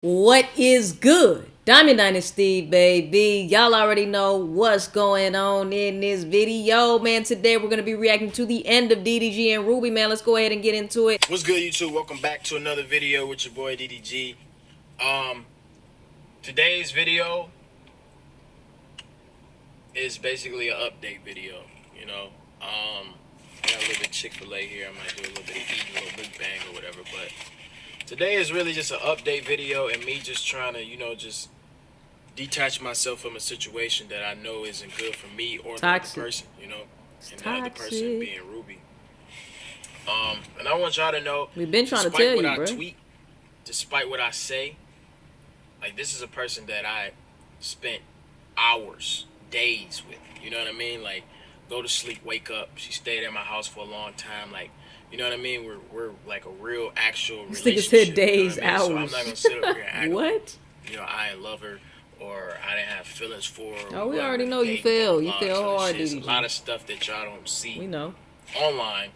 What is good? Diamond Dynasty, baby. Y'all already know what's going on in this video, man. Today we're going to be reacting to the end of Ddg and Rubi, man. Let's go ahead and get into it. What's good, YouTube? Welcome back to another video with your boy Ddg. Today's video is basically an update video, you know. I got a little bit of Chick-Fil-A here. I might do a little bit of eating, a little mukbang or whatever, but today is really just an update video and me just trying to, just detach myself from a situation that I know isn't good for me or the other person, and the other person being Ruby. And I want y'all to know, we've been trying to tell you, bro. Tweet, despite what I say, like, this is a person that I spent hours, days with. You know what I mean? Like, go to sleep, wake up. She stayed at my house for a long time. Like, you know what I mean? We're like a real, actual relationship. This nigga said days, you know hours. So I'm not gonna sit up here and act what? Like, I love her or I didn't have feelings for her. Oh, we already know you feel. You feel hard, There's a lot of stuff that y'all don't see. We know. Online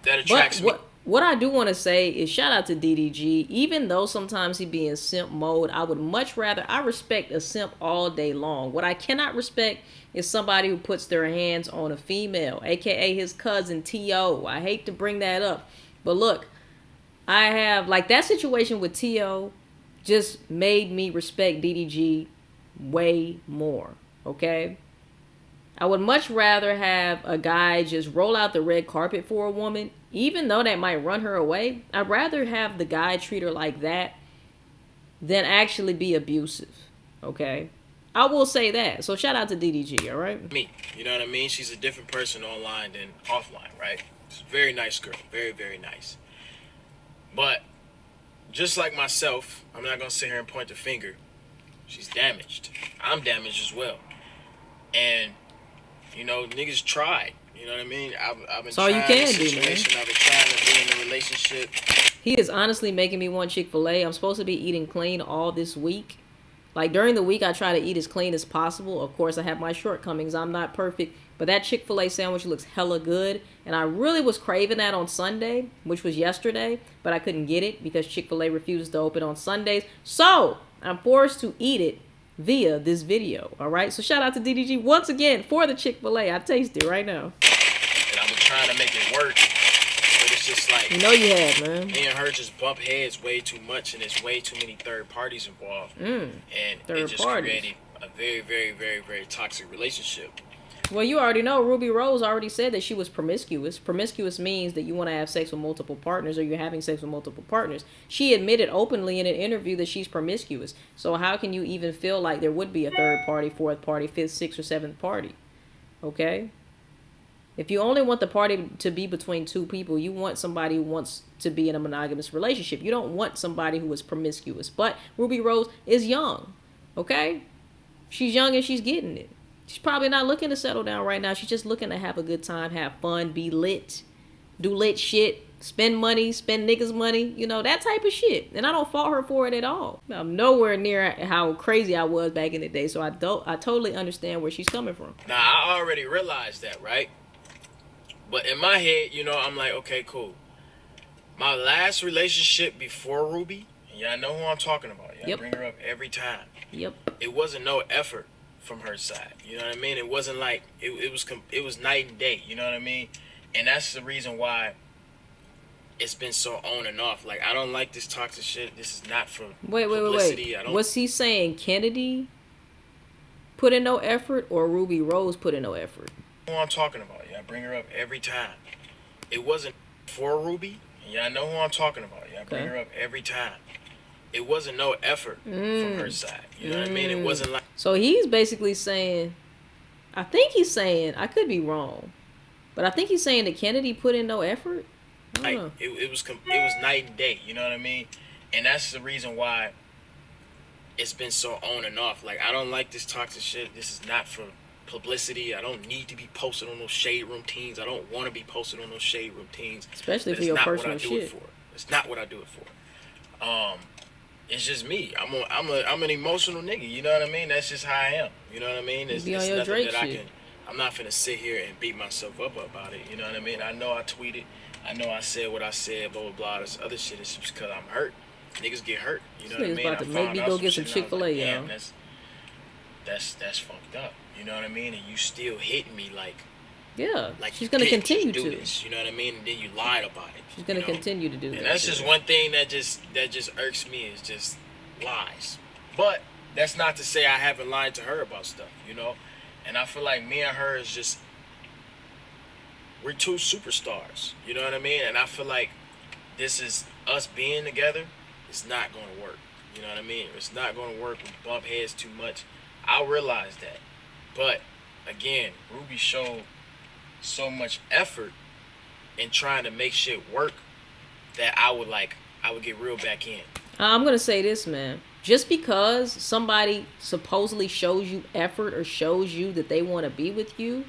that attracts me. What I do want to say is shout out to Ddg. Even though sometimes he be in simp mode, I would much rather, I respect a simp all day long. What I cannot respect is somebody who puts their hands on a female, aka his cousin T.O. I hate to bring that up, but look, I have, like, that situation with T.O. just made me respect Ddg way more, okay? I would much rather have a guy just roll out the red carpet for a woman, even though that might run her away. I'd rather have the guy treat her like that than actually be abusive, okay? I will say that. So shout out to Ddg, all right? Me, you know what I mean? She's a different person online than offline, right? She's a very nice girl, very, very nice. But just like myself, I'm not going to sit here and point the finger. She's damaged. I'm damaged as well. And niggas tried. You know what I mean? I've been trying in the situation. I've been trying to be in a relationship. He is honestly making me want Chick-Fil-A. I'm supposed to be eating clean all this week. Like, during the week, I try to eat as clean as possible. Of course, I have my shortcomings. I'm not perfect. But that Chick-fil-A sandwich looks hella good. And I really was craving that on Sunday, which was yesterday. But I couldn't get it because Chick-fil-A refuses to open on Sundays. So, I'm forced to eat it via this video, all right? So shout out to Ddg once again for the Chick-fil-A. I taste it right now. And I've been trying to make it work, but it's just like, you have, man. Me and her just bump heads way too much, and there's way too many third parties involved. And it just created a very, very, very, very toxic relationship. Well, you already know, Ruby Rose already said that she was promiscuous. Promiscuous means that you want to have sex with multiple partners, or you're having sex with multiple partners. She admitted openly in an interview that she's promiscuous. So how can you even feel like there would be a third party, fourth party, fifth, sixth, or seventh party? Okay? If you only want the party to be between two people, you want somebody who wants to be in a monogamous relationship. You don't want somebody who is promiscuous. But Ruby Rose is young. Okay? She's young and she's getting it. She's probably not looking to settle down right now. She's just looking to have a good time, have fun, be lit, do lit shit, spend money, spend niggas' money, that type of shit. And I don't fault her for it at all. I'm nowhere near how crazy I was back in the day, so I totally understand where she's coming from. Now, I already realized that, right? But in my head, I'm like, okay, cool. My last relationship before Ruby, and y'all know who I'm talking about. Y'all bring her up every time. Yep. It wasn't no effort from her side, you know what I mean? It wasn't like it was night and day, you know what I mean? And that's the reason why it's been so on and off. Like, I don't like this toxic shit. This is not for publicity. Wait. Was he saying Kennedy put in no effort, or Ruby Rose put in no effort? Who I'm talking about? Yeah, I bring her up every time. It wasn't for Ruby. Y'all know who I'm talking about. Yeah, I bring her up every time. It wasn't no effort from her side. You know what I mean? It wasn't like... So he's basically saying, I think he's saying, I could be wrong, but I think he's saying that Kennedy put in no effort. I don't know. It was night and day. You know what I mean? And that's the reason why it's been so on and off. Like, I don't like this toxic shit. This is not for publicity. I don't need to be posted on those shade room teams. I don't want to be posted on those shade room teams. Especially for your personal shit. It's not what I do it for. It's just me. I'm an emotional nigga. You know what I mean? That's just how I am. You know what I mean? It's nothing that I can. I'm not finna sit here and beat myself up about it. You know what I mean? I know I tweeted. I know I said what I said. Blah blah blah. This other shit is just because I'm hurt. niggas get hurt. You know This what I nigga's mean? about I to make found me out go some get shit some and I was Chick-Fil-A, like, damn, yo. that's fucked up. You know what I mean? And you still hitting me like Yeah, she's you gonna didn't continue just do to. this. You know what I mean? And then you lied about it. She's gonna continue to do that. And that's just one thing that just irks me is just lies. But that's not to say I haven't lied to her about stuff, you know? And I feel like me and her is just, we're two superstars. You know what I mean? And I feel like this is us being together. It's not going to work. You know what I mean? It's not going to work. We bump heads too much. I realize that. But again, Ruby showed so much effort in trying to make shit work that I would get real back in. I'm gonna say this, man. Just because somebody supposedly shows you effort or shows you that they want to be with you,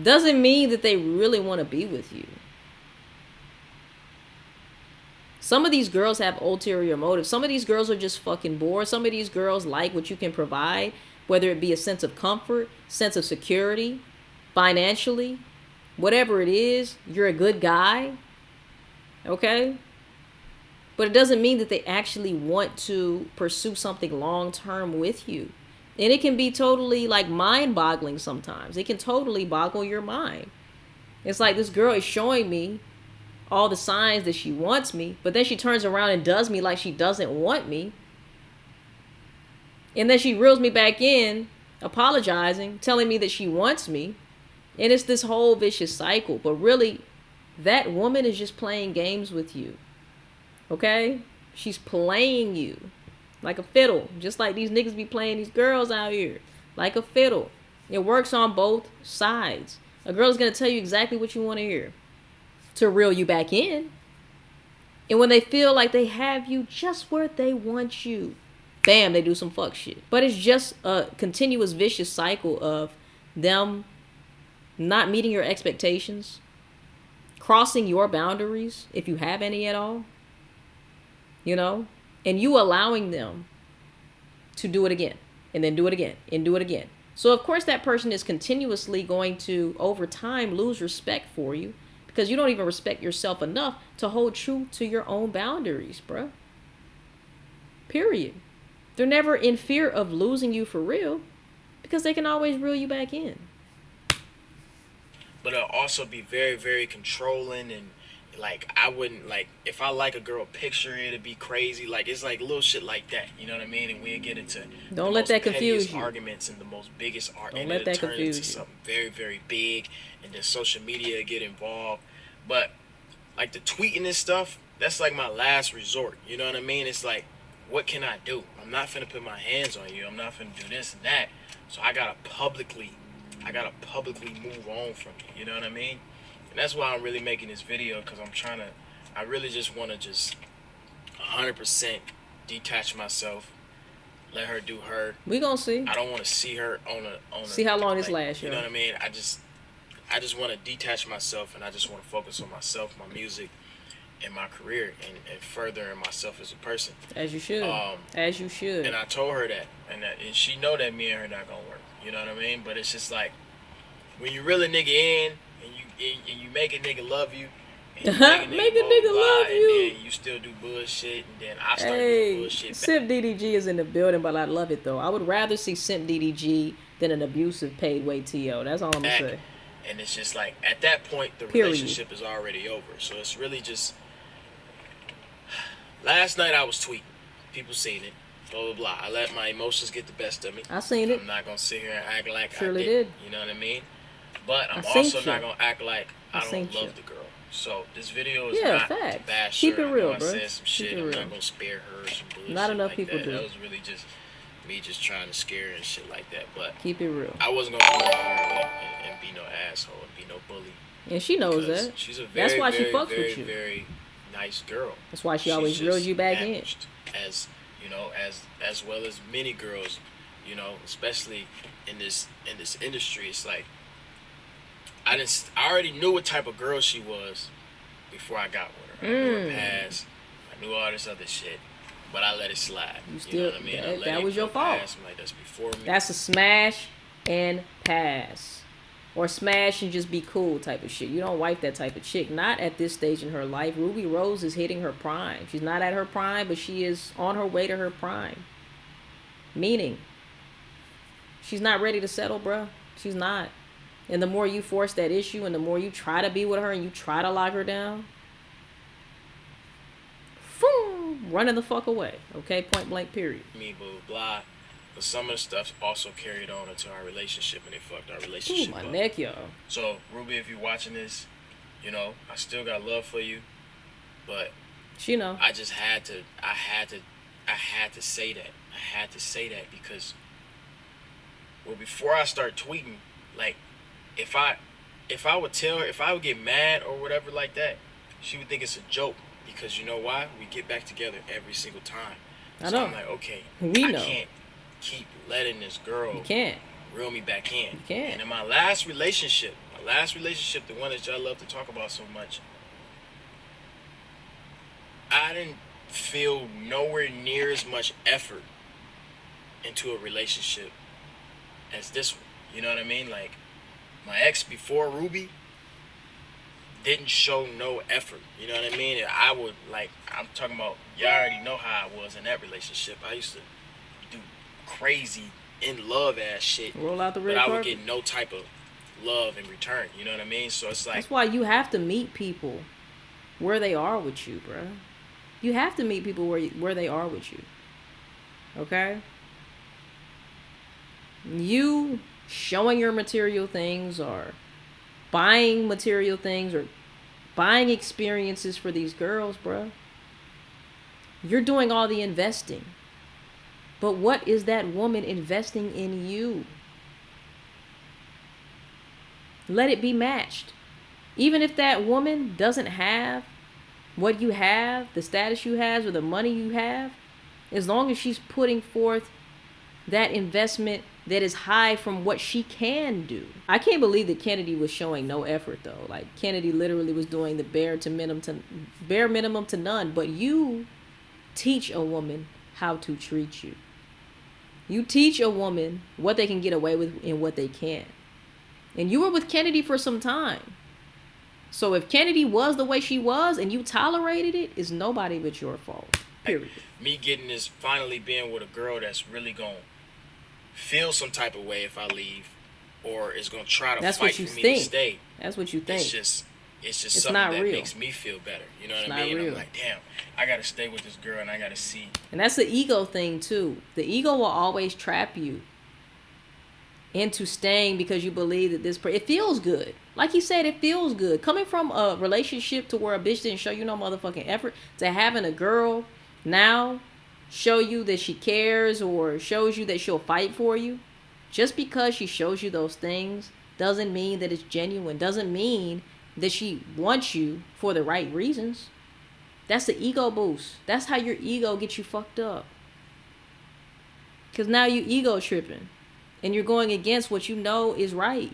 doesn't mean that they really want to be with you. Some of these girls have ulterior motives. Some of these girls are just fucking bored. Some of these girls like what you can provide, whether it be a sense of comfort, sense of security, financially, whatever it is. You're a good guy, okay? But it doesn't mean that they actually want to pursue something long term with you. And it can be totally like mind boggling sometimes. It can totally boggle your mind. It's like this girl is showing me all the signs that she wants me, but then she turns around and does me like she doesn't want me. And then she reels me back in, apologizing, telling me that she wants me. And it's this whole vicious cycle. But really, that woman is just playing games with you. Okay? She's playing you like a fiddle. Just like these niggas be playing these girls out here. Like a fiddle. It works on both sides. A girl's going to tell you exactly what you want to hear to reel you back in. And when they feel like they have you just where they want you, bam, they do some fuck shit. But it's just a continuous vicious cycle of them not meeting your expectations, crossing your boundaries, if you have any at all, you know, and you allowing them to do it again, and then do it again, and do it again. So, of course, that person is continuously going to, over time, lose respect for you because you don't even respect yourself enough to hold true to your own boundaries, bruh. Period. They're never in fear of losing you for real because they can always reel you back in. But it'll also be very, very controlling and like I wouldn't like if I like a girl picture it'd be crazy. Like it's like little shit like that. You know what I mean? And we'll get into don't let that confuse you. Arguments and the most biggest don't let that confuse you. Something very, very big and then social media get involved. But like the tweeting and stuff, that's like my last resort. You know what I mean? It's like, what can I do? I'm not finna put my hands on you. I'm not finna do this and that. So I gotta publicly move on from you. You know what I mean? And that's why I'm really making this video because I really just want to just 100% detach myself, let her do her. We gonna see. I don't want to see her on a. See how long this lasts. You know what I mean? I just want to detach myself and I just want to focus on myself, my music, and my career, and furthering myself as a person. As you should. As you should. And I told her that, and she know that me and her not gonna work. You know what I mean? But it's just like when you reel a nigga in and you make a nigga love you. And you make a nigga love you. And then you still do bullshit, and then I start doing bullshit back. Simp DDG is in the building, but I love it though. I would rather see Simp DDG than an abusive paid way TO. That's all I'm gonna say. And it's just like at that point the relationship is already over. So it's really just. Last night I was tweeting. People seen it. Blah, blah, blah. I let my emotions get the best of me. I seen it. I'm not going to sit here and act like Surely I did. You know what I mean? But I'm also not going to act like I don't love the girl. So this video is not to bash her. Keep it real, bro. I said some shit. I'm not going to spare her some bullshit. Not enough like people that. do. That was really just me just trying to scare her and shit like that. But keep it real. I wasn't going to come here and be no asshole and be no bully. And she knows that. She's a very, that's why she fucks very, with you. Very nice girl. That's why she always reels you back in. As you know, as well as many girls, you know, especially in this industry, it's like I already knew what type of girl she was before I got with her. I knew her past, I knew all this other shit, but I let it slide. You know what I mean? That was your fault. I'm like, that's before me. That's a smash and pass. or smash and just be cool type of shit. You don't wife that type of chick. Not at this stage in her life. Ruby Rose is hitting her prime. She's not at her prime, but she is on her way to her prime. Meaning, she's not ready to settle, bruh. She's not. And the more you force that issue and the more you try to be with her and you try to lock her down, boom, running the fuck away. Okay? Point blank, period. Me, blah, blah, blah. But some of the stuff also carried on into our relationship, and it fucked our relationship Ooh, my up. neck, y'all. So, Ruby, if you're watching this, you know, I still got love for you, but She know. I just had to say that. I had to say that because, well, before I start tweeting, like, if I would tell her, if I would get mad or whatever like that, she would think it's a joke. Because you know why? We get back together every single time. I So know. I'm like, okay, We know. I can't keep letting this girl You can't. reel me back in. You can't. And in my last relationship, the one that y'all love to talk about so much, I didn't feel nowhere near as much effort into a relationship as this one. You know what I mean? Like, my ex before Ruby didn't show no effort. You know what I mean? I would, like, I'm talking about, y'all already know how I was in that relationship. I used to do crazy, in love ass shit. Roll out the red but I would carpet. get no type of love in return. You know what I mean? So it's like, That's why you have to meet people where they are with you, bruh. You have to meet people where they are with you. Okay? You showing your material things or buying material things or buying experiences for these girls, bruh. You're doing all the investing. But what is that woman investing in you? Let it be matched. Even if that woman doesn't have what you have, the status you have, or the money you have, as long as she's putting forth that investment that is high from what she can do. I can't believe that Kennedy was showing no effort though. Like, Kennedy literally was doing the bare minimum to none. But you teach a woman how to treat you. You teach a woman what they can get away with and what they can't. And you were with Kennedy for some time. So if Kennedy was the way she was and you tolerated it, it's nobody but your fault. Period. me getting this, finally being with a girl that's really going to feel some type of way if I leave, or is going to try to fight for me to stay. That's what you think. It's just something that real. Makes me feel better. You know what I Not mean? real. I'm like, damn, I got to stay with this girl and I got to see. And that's the ego thing too. The ego will always trap you into staying because you believe that it feels good. Like he said, it feels good. Coming from a relationship to where a bitch didn't show you no motherfucking effort, to having a girl now show you that she cares or shows you that she'll fight for you, just because she shows you those things doesn't mean that it's genuine. Doesn't mean that she wants you for the right reasons. That's the ego boost. That's how your ego gets you fucked up. Because now you ego tripping. And you're going against what you know is right.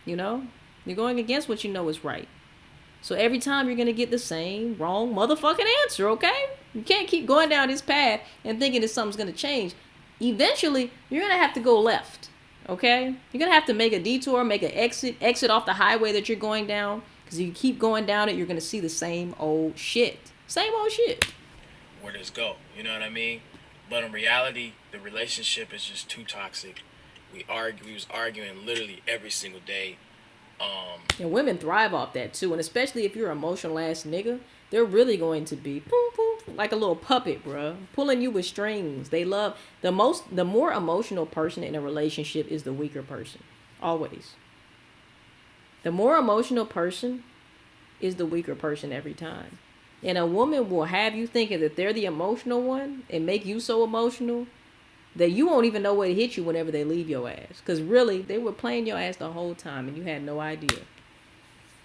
You know? You're going against what you know is right. So every time you're going to get the same wrong motherfucking answer, okay? You can't keep going down this path and thinking that something's going to change. Eventually, you're going to have to go left, okay? You're going to have to make a detour, make an exit off the highway that you're going down. Because if you keep going down it, you're going to see the same old shit. Same old shit. Where does go? You know what I mean? But in reality, the relationship is just too toxic. We was arguing literally every single day. And women thrive off that too. And especially if you're an emotional ass nigga, they're really going to be like a little puppet, bro, pulling you with strings. They love the more emotional person in a relationship is the weaker person. Always. The more emotional person is the weaker person every time. And a woman will have you thinking that they're the emotional one and make you so emotional that you won't even know where to hit you whenever they leave your ass. Because really, they were playing your ass the whole time and you had no idea.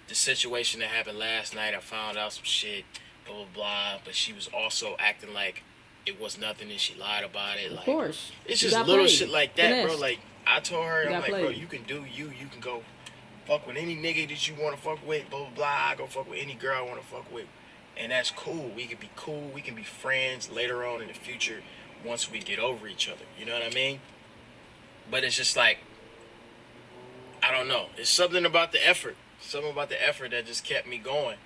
The situation that happened last night, I found out some shit, blah, blah, blah. But she was also acting like it was nothing and she lied about it. Of like, course. It's just little shit like that, Finesse. bro. Like, I told her, I'm like, played. bro, you can do you. You can go fuck with any nigga that you want to fuck with, blah, blah, blah. I go fuck with any girl I want to fuck with. And that's cool. We can be cool. We can be friends later on in the future once we get over each other. You know what I mean? But it's just like, I don't know. It's something about the effort. Something about the effort that just kept me going.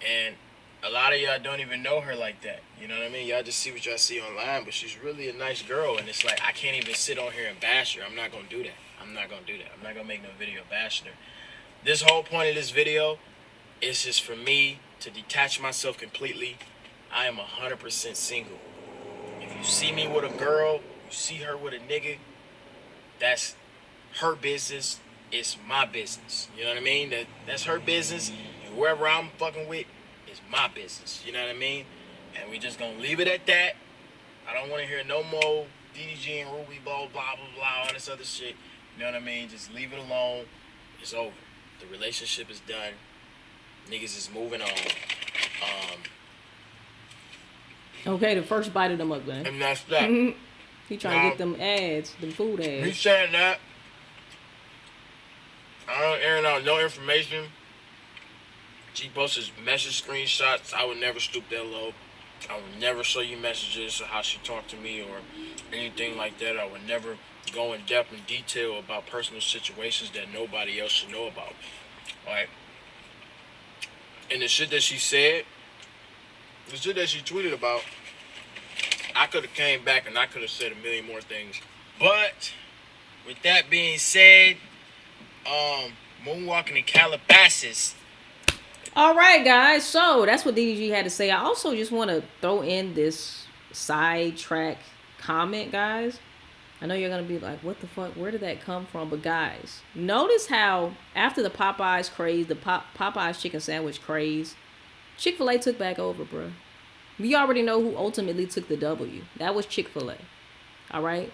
And a lot of y'all don't even know her like that. You know what I mean? Y'all just see what y'all see online, but she's really a nice girl. And it's like, I can't even sit on here and bash her. I'm not going to do that. I'm not going to do that. I'm not going to make no video bashing her. This whole point of this video is just for me to detach myself completely. I am 100% single. If you see me with a girl, you see her with a nigga, that's her business. It's my business. You know what I mean? That's her business. And whoever I'm fucking with is my business. You know what I mean? And we just gonna leave it at that. I don't want to hear no more Ddg And Rubi, blah, blah, blah, blah, all this other shit. You know what I mean? Just leave it alone. It's over. The relationship is done. Niggas is moving on. Okay, the first bite of the mukbang. And that's that. He trying to get them ads, them food ads. Me saying that, I don't airing out no information. She posted message screenshots. I would never stoop that low. I would never show you messages of how she talked to me or anything like that. I would never go in depth and detail about personal situations that nobody else should know about. Right? And the shit that she said, the shit that she tweeted about, I could have came back and I could have said a million more things. But with that being said, moonwalking in Calabasas. All right, guys. So that's what DDG had to say. I also just want to throw in this sidetrack comment, guys. I know you're going to be like, what the fuck? Where did that come from? But guys, notice how after the Popeyes craze, the Popeyes chicken sandwich craze, Chick-Fil-A took back over, bro. We already know who ultimately took the W. That was Chick-Fil-A. All right?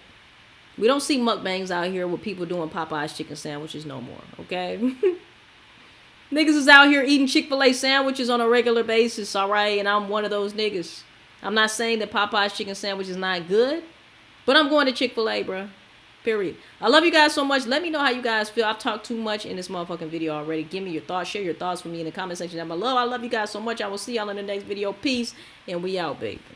We don't see mukbangs out here with people doing Popeyes chicken sandwiches no more, okay? Niggas is out here eating Chick-Fil-A sandwiches on a regular basis, all right? And I'm one of those niggas. I'm not saying that Popeyes chicken sandwich is not good, but I'm going to Chick-Fil-A, bro. Period. I love you guys so much. Let me know how you guys feel. I've talked too much in this motherfucking video already. Give me your thoughts. Share your thoughts with me in the comment section down below. I love you guys so much. I will see y'all in the next video. Peace. And we out, baby.